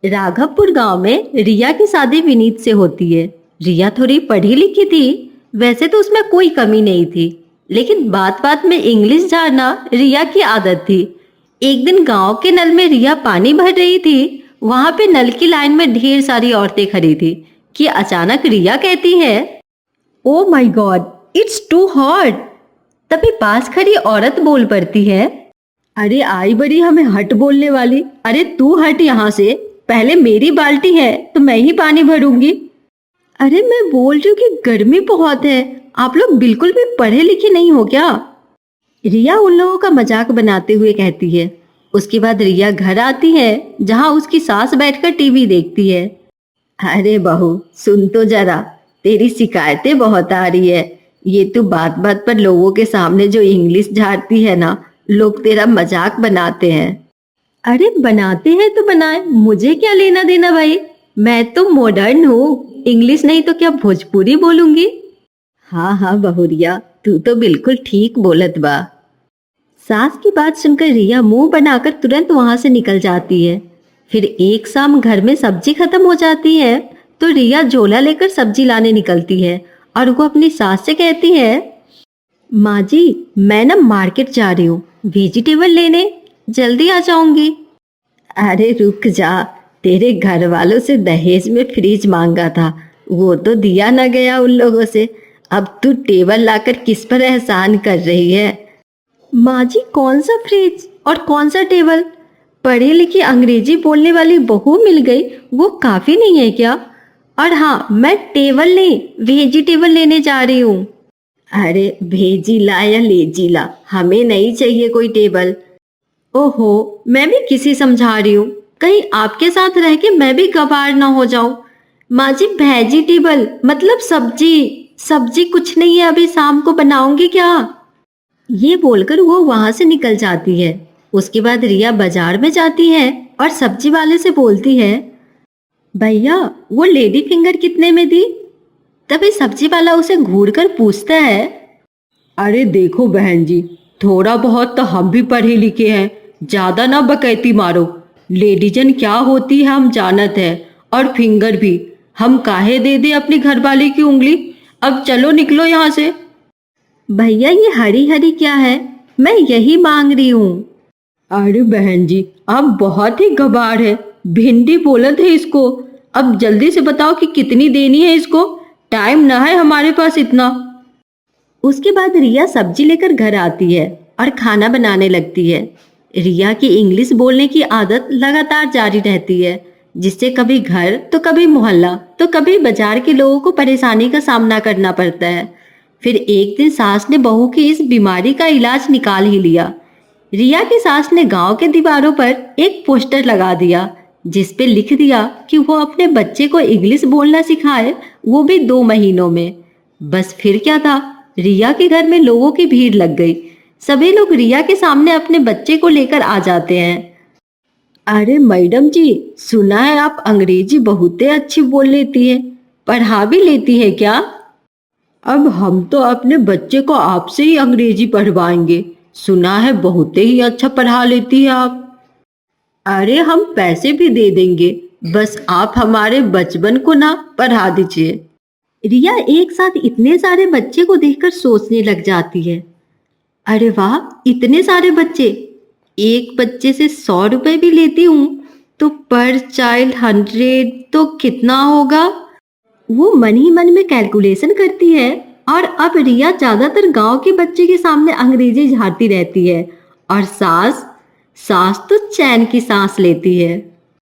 राघवपुर गांव में रिया की शादी विनीत से होती है। रिया थोड़ी पढ़ी लिखी थी, वैसे तो उसमें कोई कमी नहीं थी, लेकिन बात बात में इंग्लिश झाड़ना रिया की आदत थी। एक दिन गांव के नल में रिया पानी भर रही थी। वहां पे नल की लाइन में ढेर सारी औरतें खड़ी थी कि अचानक रिया कहती है, oh my god, it's too hot. तभी पास खड़ी औरत बोल पड़ती है, अरे आई बड़ी हमें हट बोलने वाली, अरे तू हट यहाँ से, पहले मेरी बाल्टी है तो मैं ही पानी भरूंगी। अरे मैं बोल रही हूँ कि गर्मी बहुत है, आप लोग बिल्कुल भी पढ़े लिखे नहीं हो क्या? रिया उन लोगों का मजाक बनाते हुए कहती है। उसके बाद रिया घर आती है जहाँ उसकी सास बैठकर टीवी देखती है। अरे बहू सुन तो जरा, तेरी शिकायतें बहुत आ रही है। ये तू बात बात पर लोगों के सामने जो इंग्लिश झाड़ती है ना, लोग तेरा मजाक बनाते हैं। अरे बनाते हैं तो बनाए, मुझे क्या लेना देना भाई, मैं तो मॉडर्न हूँ, इंग्लिश नहीं तो क्या भोजपुरी बोलूंगी। हाँ हाँ बहुरिया, तू तो बिल्कुल ठीक बोलत बा। सास की बात सुनकर रिया मुंह बनाकर तुरंत वहां से निकल जाती है। फिर एक शाम घर में सब्जी खत्म हो जाती है तो रिया झोला लेकर सब्जी लाने निकलती है और वो अपनी सास से कहती है, माँ जी मैं ना मार्केट जा रही हूँ, वेजिटेबल लेने, जल्दी आ जाऊंगी। अरे रुक जा, तेरे घर वालों से दहेज में फ्रिज मांगा था, वो तो दिया ना गया उन लोगों से, अब तू टेबल लाकर किस पर एहसान कर रही है। माँ जी कौन सा फ्रिज और कौन सा टेबल, पढ़ी लिखी अंग्रेजी बोलने वाली बहू मिल गई वो काफी नहीं है क्या? और हाँ, मैं टेबल नहीं वेजिटेबल लेने जा रही हूँ। अरे भेजी ला या लेजी ला, हमें नहीं चाहिए कोई टेबल। ओहो, मैं भी किसी समझा रही हूँ, कहीं आपके साथ रह के मैं भी गवार ना हो जाऊं। माँ जी वेजिटेबल मतलब सब्जी, सब्जी कुछ नहीं है, अभी शाम को बनाऊंगी क्या? ये बोलकर वो वहां से निकल जाती है। उसके बाद रिया बाजार में जाती है और सब्जी वाले से बोलती है, भैया वो लेडी फिंगर कितने में दी? तभी सब्जी वाला उसे घूर कर पूछता है, अरे देखो बहन जी, थोड़ा बहुत तो हम भी पढ़े लिखे हैं, ज्यादा ना बकैती मारो। लेडीजन क्या होती है हम जानत है, और फिंगर भी हम काहे दे दे अपनी घरवाली की उंगली। अब चलो निकलो यहाँ से। भैया ये हरी हरी क्या है, मैं यही मांग रही हूँ। अरे बहन जी आप बहुत ही गबार है, भिंडी बोलत है इसको। अब जल्दी से बताओ कि कितनी देनी है इसको, टाइम ना है हमारे पास इतना। उसके बाद रिया सब्जी लेकर घर आती है और खाना बनाने लगती है। रिया की इंग्लिश बोलने की आदत लगातार जारी रहती है, जिससे कभी घर तो कभी मोहल्ला तो कभी बाजार के लोगों को परेशानी का सामना करना पड़ता है। फिर एक दिन सास ने बहू की इस बीमारी का इलाज निकाल ही लिया। रिया की सास ने गांव के दीवारों पर एक पोस्टर लगा दिया, जिस पे लिख दिया कि वो अपने बच्चे को इंग्लिश बोलना सिखाए, वो भी 2 महीनों में। बस फिर क्या था, रिया के घर में लोगों की भीड़ लग गई। सभी लोग रिया के सामने अपने बच्चे को लेकर आ जाते हैं। अरे मैडम जी, सुना है आप अंग्रेजी बहुत अच्छी बोल लेती है, पढ़ा भी लेती है क्या? अब हम तो अपने बच्चे को आपसे ही अंग्रेजी पढ़वाएंगे, सुना है बहुत ही अच्छा पढ़ा लेती है आप। अरे हम पैसे भी दे देंगे, बस आप हमारे बचपन को ना पढ़ा दीजिए। रिया एक साथ इतने सारे बच्चे को देखकर सोचने लग जाती है, अरे वाह इतने सारे बच्चे, एक बच्चे से 100 रुपए भी लेती हूँ तो पर चाइल्ड 100 तो कितना होगा? वो मन ही मन में कैलकुलेशन करती है। और अब रिया ज्यादातर गांव के बच्चे के सामने अंग्रेजी झाड़ती रहती है और सास सास तो चैन की सांस लेती है।